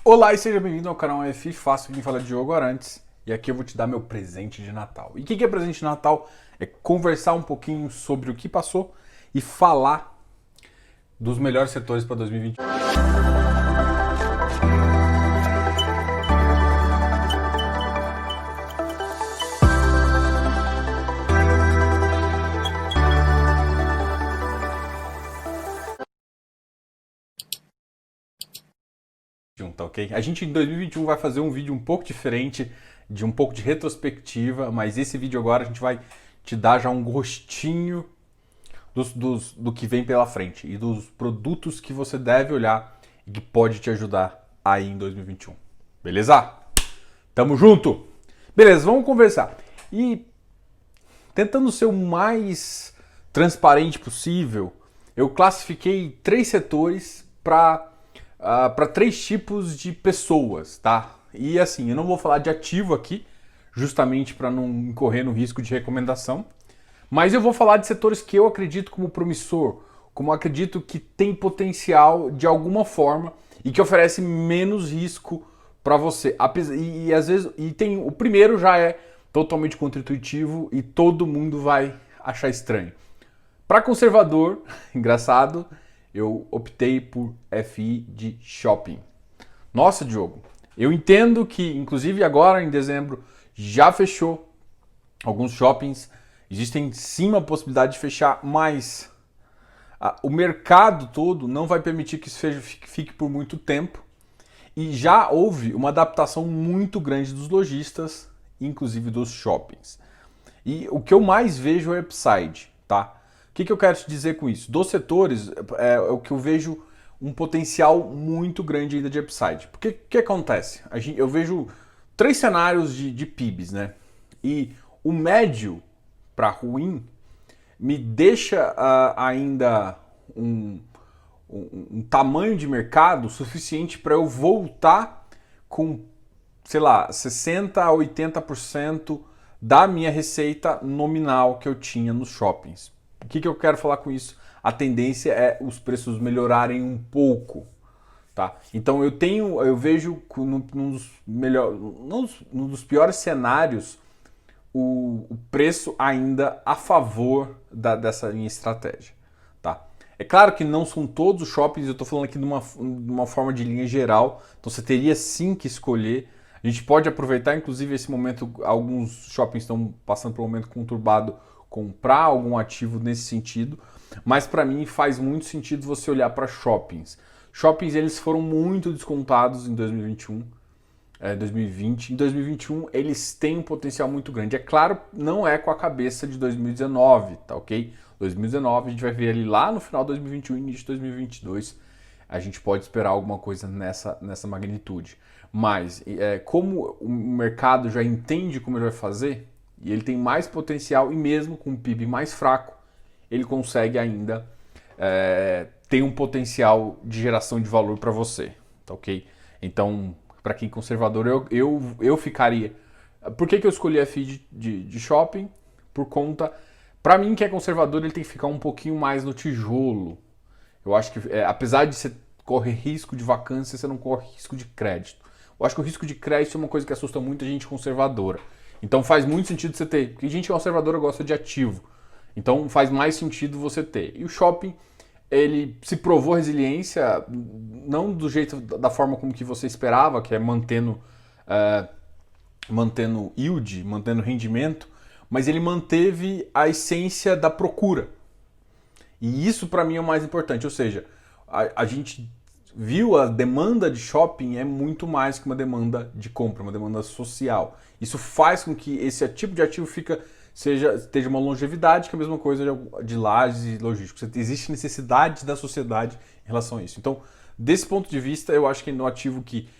Olá e seja bem-vindo ao canal FI Fácil, quem fala é Diogo Arantes e aqui eu vou te dar meu presente de Natal. E o que é presente de Natal? É conversar um pouquinho sobre o que passou e falar dos melhores setores para 2021. Tá, ok? A gente em 2021 vai fazer um vídeo um pouco diferente, de um pouco de retrospectiva, mas esse vídeo agora a gente vai te dar já um gostinho do que vem pela frente e dos produtos que você deve olhar e que pode te ajudar aí em 2021. Beleza? Tamo junto! Beleza, vamos conversar. E tentando ser o mais transparente possível, eu classifiquei 3 setores para três tipos de pessoas, tá? E assim, eu não vou falar de ativo aqui, justamente para não incorrer no risco de recomendação, mas eu vou falar de setores que eu acredito como promissor, como acredito que tem potencial de alguma forma e que oferece menos risco para você. E às vezes, tem o primeiro já é totalmente contra-intuitivo e todo mundo vai achar estranho. Para conservador, engraçado, eu optei por FI de shopping. Nossa, Diogo, eu entendo que, inclusive agora em dezembro, já fechou alguns shoppings. Existem sim uma possibilidade de fechar, mas o mercado todo não vai permitir que isso fique por muito tempo. E já houve uma adaptação muito grande dos lojistas, inclusive dos shoppings. E o que eu mais vejo é upside, tá? O que eu quero te dizer com isso? Dos setores, é o que eu vejo um potencial muito grande ainda de upside. Porque o que acontece? Eu vejo 3 cenários de PIBs, né? E o médio para ruim me deixa ainda um tamanho de mercado suficiente para eu voltar com, sei lá, 60% a 80% da minha receita nominal que eu tinha nos shoppings. O que eu quero falar com isso? A tendência é os preços melhorarem um pouco, tá? Então eu vejo num dos piores cenários o preço ainda a favor dessa minha estratégia, tá? É claro que não são todos os shoppings, eu estou falando aqui de uma forma de linha geral, então você teria sim que escolher. A gente pode aproveitar, inclusive, esse momento, alguns shoppings estão passando por um momento conturbado, comprar algum ativo nesse sentido, mas para mim faz muito sentido você olhar para shoppings. Shoppings eles foram muito descontados em 2021, 2020. Em 2021 eles têm um potencial muito grande. É claro, não é com a cabeça de 2019, tá ok? 2019 a gente vai ver ali lá no final de 2021 e início de 2022, a gente pode esperar alguma coisa nessa magnitude. Mas como o mercado já entende como ele vai fazer, e ele tem mais potencial, e mesmo com um PIB mais fraco, ele consegue ainda ter um potencial de geração de valor para você, tá ok? Então, para quem é conservador, eu ficaria... Por que eu escolhi a FI de shopping? Por conta... Para mim, que é conservador, ele tem que ficar um pouquinho mais no tijolo. Eu acho que, apesar de você correr risco de vacância, você não corre risco de crédito. Eu acho que o risco de crédito é uma coisa que assusta muita gente conservadora. Então faz muito sentido você ter, porque gente conservadora gosta de ativo. Então faz mais sentido você ter. E o shopping, ele se provou resiliência, não do jeito, da forma como que você esperava, que é mantendo yield, mantendo rendimento, mas ele manteve a essência da procura. E isso para mim é o mais importante, ou seja, a gente viu a demanda de shopping é muito mais que uma demanda de compra, uma demanda social. Isso faz com que esse tipo de ativo esteja uma longevidade, que é a mesma coisa de lajes e logísticos. Existe necessidade da sociedade em relação a isso. Então, desse ponto de vista, eu acho que no ativo que,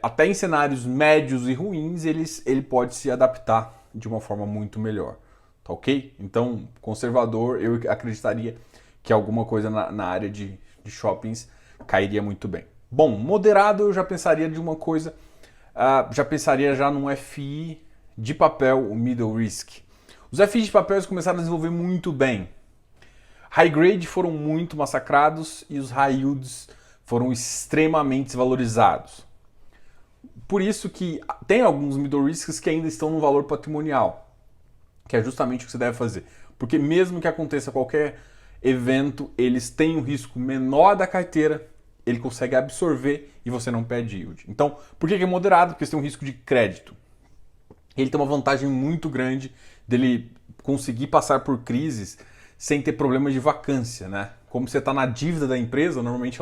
até em cenários médios e ruins, ele pode se adaptar de uma forma muito melhor. Tá ok? Então, conservador, eu acreditaria que alguma coisa na área de shoppings cairia muito bem. Bom, moderado eu já pensaria de uma coisa, já pensaria já num FI de papel, o middle risk. Os FIs de papel começaram a desenvolver muito bem. High grade foram muito massacrados e os high yields foram extremamente desvalorizados. por isso que tem alguns middle risks que ainda estão no valor patrimonial, que é justamente o que você deve fazer. Porque mesmo que aconteça qualquer evento, eles têm um risco menor da carteira, ele consegue absorver e você não perde yield. Então, por que é moderado? Porque você tem um risco de crédito. Ele tem uma vantagem muito grande dele conseguir passar por crises sem ter problemas de vacância, né? Como você está na dívida da empresa, normalmente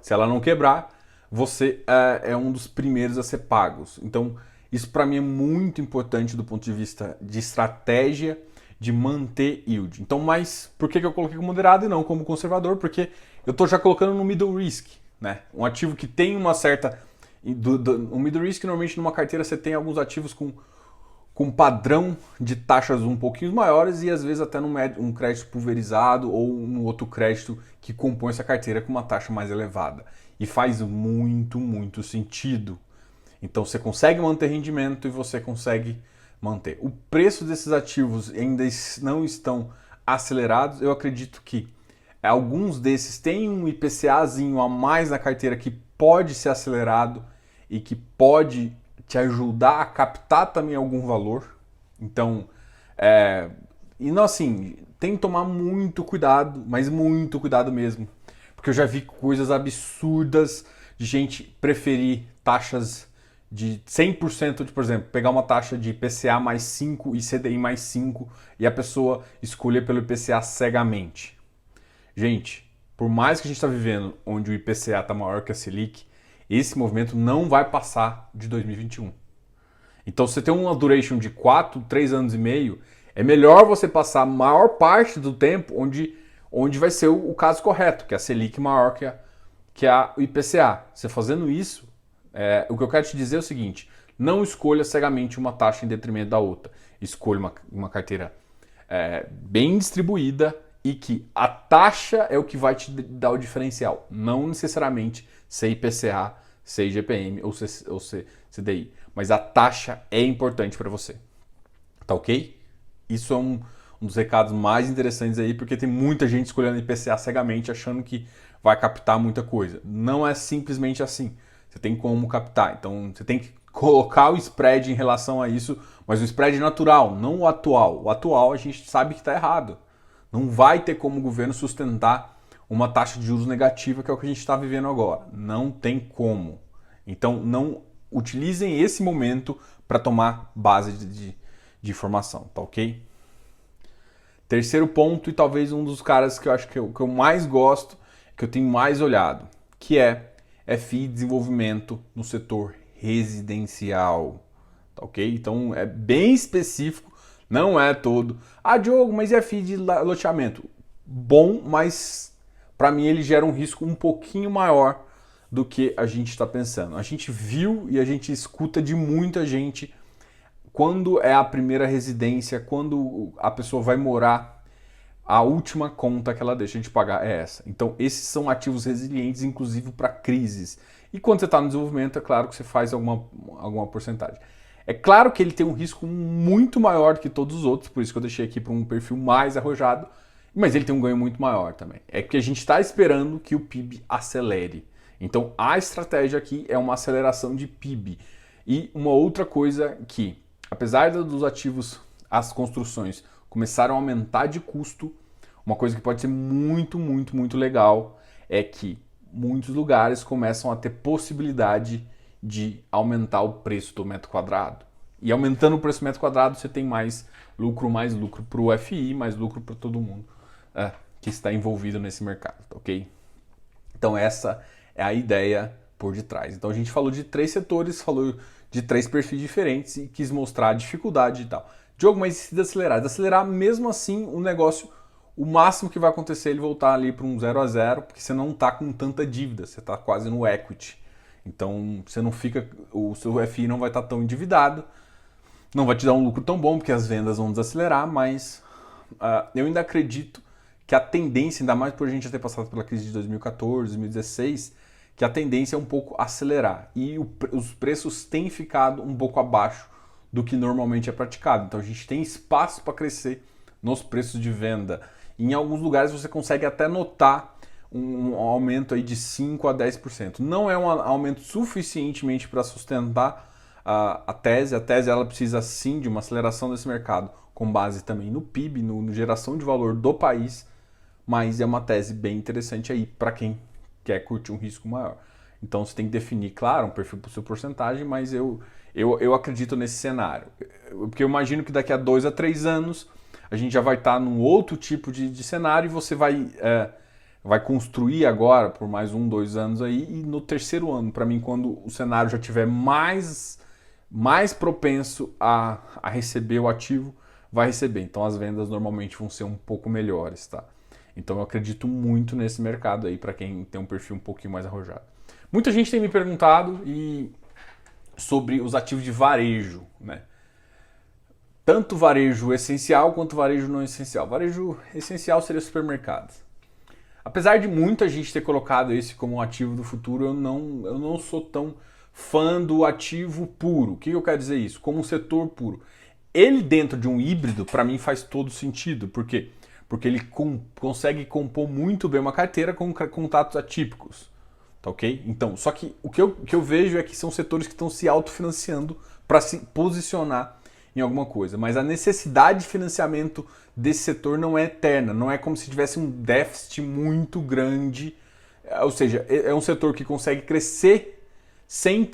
se ela não quebrar, você é um dos primeiros a ser pagos. Então, isso para mim é muito importante do ponto de vista de estratégia de manter yield. Então, mas por que eu coloquei como moderado e não como conservador? Porque eu estou já colocando no middle risk, né? Um ativo que tem uma certa... O middle risk, normalmente numa carteira você tem alguns ativos com padrão de taxas um pouquinho maiores e às vezes até um crédito pulverizado ou um outro crédito que compõe essa carteira com uma taxa mais elevada. E faz muito, muito sentido. Então você consegue manter rendimento e você consegue manter. O preço desses ativos ainda não estão acelerados. Eu acredito que alguns desses têm um IPCAzinho a mais na carteira que pode ser acelerado e que pode te ajudar a captar também algum valor. Então, e não assim, tem que tomar muito cuidado, mas muito cuidado mesmo. Porque eu já vi coisas absurdas de gente preferir taxas de 100%, por exemplo, pegar uma taxa de IPCA mais 5 e CDI mais 5 e a pessoa escolher pelo IPCA cegamente. Gente, por mais que a gente está vivendo onde o IPCA está maior que a Selic, esse movimento não vai passar de 2021. Então, se você tem uma duration de 4, 3 anos e meio, é melhor você passar a maior parte do tempo onde vai ser o caso correto, que é a Selic maior que a IPCA. Você fazendo isso, o que eu quero te dizer é o seguinte: não escolha cegamente uma taxa em detrimento da outra. Escolha uma carteira bem distribuída e que a taxa é o que vai te dar o diferencial. Não necessariamente ser IPCA, ser IGPM ou ser CDI. Mas a taxa é importante para você. Tá ok? Isso é um dos recados mais interessantes aí, porque tem muita gente escolhendo IPCA cegamente, achando que vai captar muita coisa. Não é simplesmente assim. Você tem como captar. Então, você tem que colocar o spread em relação a isso, mas o spread natural, não o atual. O atual a gente sabe que está errado. Não vai ter como o governo sustentar uma taxa de juros negativa, que é o que a gente está vivendo agora. Não tem como. Então, não utilizem esse momento para tomar base de informação, tá ok? Terceiro ponto, e talvez um dos caras que eu acho que eu mais gosto, que eu tenho mais olhado, que é FI e desenvolvimento no setor residencial, tá ok? Então é bem específico, não é todo. Ah, Diogo, mas e FI de loteamento? Bom, mas para mim ele gera um risco um pouquinho maior do que a gente está pensando. A gente viu e a gente escuta de muita gente quando é a primeira residência, quando a pessoa vai morar, a última conta que ela deixa de pagar é essa. Então, esses são ativos resilientes, inclusive para crises. E quando você está no desenvolvimento, é claro que você faz alguma porcentagem. É claro que ele tem um risco muito maior do que todos os outros, por isso que eu deixei aqui para um perfil mais arrojado, mas ele tem um ganho muito maior também. É que a gente está esperando que o PIB acelere. Então, a estratégia aqui é uma aceleração de PIB. E uma outra coisa que, apesar dos ativos, as construções começaram a aumentar de custo, uma coisa que pode ser muito, muito, muito legal é que muitos lugares começam a ter possibilidade de aumentar o preço do metro quadrado. E aumentando o preço do metro quadrado, você tem mais lucro para o FI, mais lucro para todo mundo que está envolvido nesse mercado, ok? Então essa é a ideia por detrás. Então a gente falou de 3 setores, falou de 3 perfis diferentes e quis mostrar a dificuldade e tal. Diogo, mas se desacelerar? Desacelerar, mesmo assim, o negócio, o máximo que vai acontecer é ele voltar ali para um 0 a 0, porque você não está com tanta dívida, você está quase no equity. Então você não fica, o seu FI não vai estar tão endividado, não vai te dar um lucro tão bom, porque as vendas vão desacelerar, mas eu ainda acredito que a tendência, ainda mais por a gente ter passado pela crise de 2014, 2016, que a tendência é um pouco acelerar. E os preços têm ficado um pouco abaixo do que normalmente é praticado. Então a gente tem espaço para crescer nos preços de venda. Em alguns lugares você consegue até notar um aumento aí de 5 a 10%. Não é um aumento suficientemente para sustentar a tese. A tese ela precisa sim de uma aceleração desse mercado, com base também no PIB, no geração de valor do país, mas é uma tese bem interessante aí para quem quer curtir um risco maior. Então você tem que definir, claro, um perfil para o seu porcentagem, mas eu acredito nesse cenário. Porque eu imagino que daqui a 2 a 3 anos a gente já vai estar num outro tipo de cenário e você vai construir agora por mais 1, 2 anos aí, e no terceiro ano, para mim, quando o cenário já tiver mais propenso a receber o ativo, vai receber. Então as vendas normalmente vão ser um pouco melhores, tá? Então eu acredito muito nesse mercado aí para quem tem um perfil um pouquinho mais arrojado. Muita gente tem me perguntado sobre os ativos de varejo, né? Tanto varejo essencial quanto varejo não essencial. Varejo essencial seria supermercados. Apesar de muita gente ter colocado esse como um ativo do futuro, eu não sou tão fã do ativo puro. O que eu quero dizer isso? Como um setor puro. Ele dentro de um híbrido, para mim, faz todo sentido. Por quê? Porque ele consegue compor muito bem uma carteira com contatos atípicos. Tá ok? Então, só que o que eu vejo é que são setores que estão se autofinanciando para se posicionar em alguma coisa. Mas a necessidade de financiamento desse setor não é eterna. Não é como se tivesse um déficit muito grande. Ou seja, é um setor que consegue crescer sem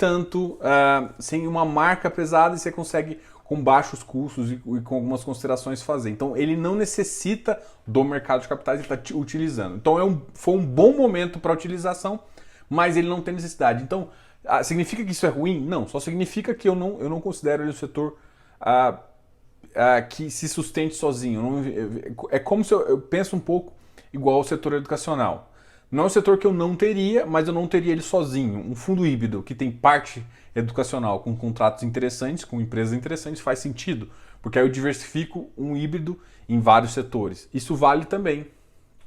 sem uma marca pesada, e você consegue com baixos custos e com algumas considerações fazer. Então ele não necessita do mercado de capitais e está utilizando. Então foi um bom momento para a utilização, mas ele não tem necessidade. Então significa que isso é ruim? Não, só significa que eu não considero ele um setor que se sustente sozinho. É como se eu penso um pouco igual ao setor educacional. Não é um setor que eu não teria, mas eu não teria ele sozinho. Um fundo híbrido que tem parte educacional com contratos interessantes, com empresas interessantes, faz sentido, porque aí eu diversifico um híbrido em vários setores. Isso vale também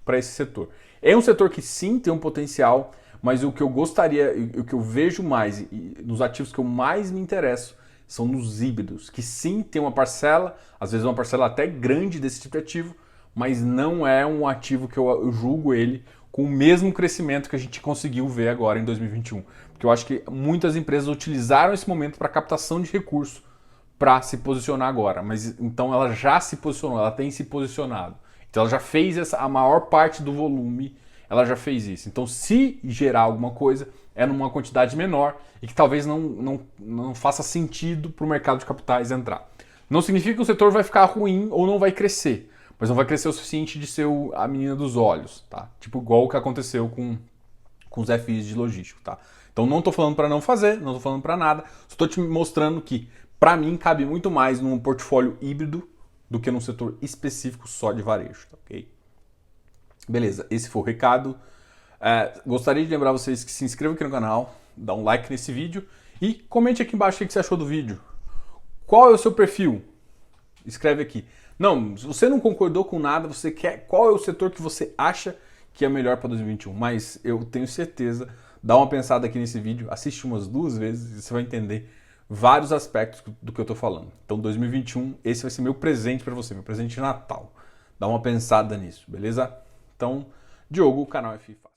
para esse setor. É um setor que sim tem um potencial, mas o que eu gostaria, o que eu vejo mais, nos ativos que eu mais me interesso, são nos híbridos, que sim tem uma parcela, às vezes uma parcela até grande desse tipo de ativo, mas não é um ativo que eu julgo ele com o mesmo crescimento que a gente conseguiu ver agora em 2021. Porque eu acho que muitas empresas utilizaram esse momento para captação de recurso para se posicionar agora. Mas então ela já se posicionou, ela tem se posicionado. Então ela já fez a maior parte do volume, ela já fez isso. Então se gerar alguma coisa, é numa quantidade menor e que talvez não faça sentido para o mercado de capitais entrar. Não significa que o setor vai ficar ruim ou não vai crescer, mas não vai crescer o suficiente de ser a menina dos olhos, tá? Tipo igual o que aconteceu com os FIs de logístico, tá? Então não estou falando para não fazer, não estou falando para nada, estou te mostrando que para mim cabe muito mais num portfólio híbrido do que num setor específico só de varejo, tá ok? Beleza, esse foi o recado. Gostaria de lembrar vocês que se inscrevam aqui no canal, dá um like nesse vídeo e comente aqui embaixo o que você achou do vídeo. Qual é o seu perfil? Escreve aqui. Não, se você não concordou com nada, você quer qual é o setor que você acha que é melhor para 2021? Mas eu tenho certeza, dá uma pensada aqui nesse vídeo, assiste umas 2 vezes e você vai entender vários aspectos do que eu estou falando. Então 2021, esse vai ser meu presente para você, meu presente de Natal. Dá uma pensada nisso, beleza? Então, Diogo, o canal é FI Fácil.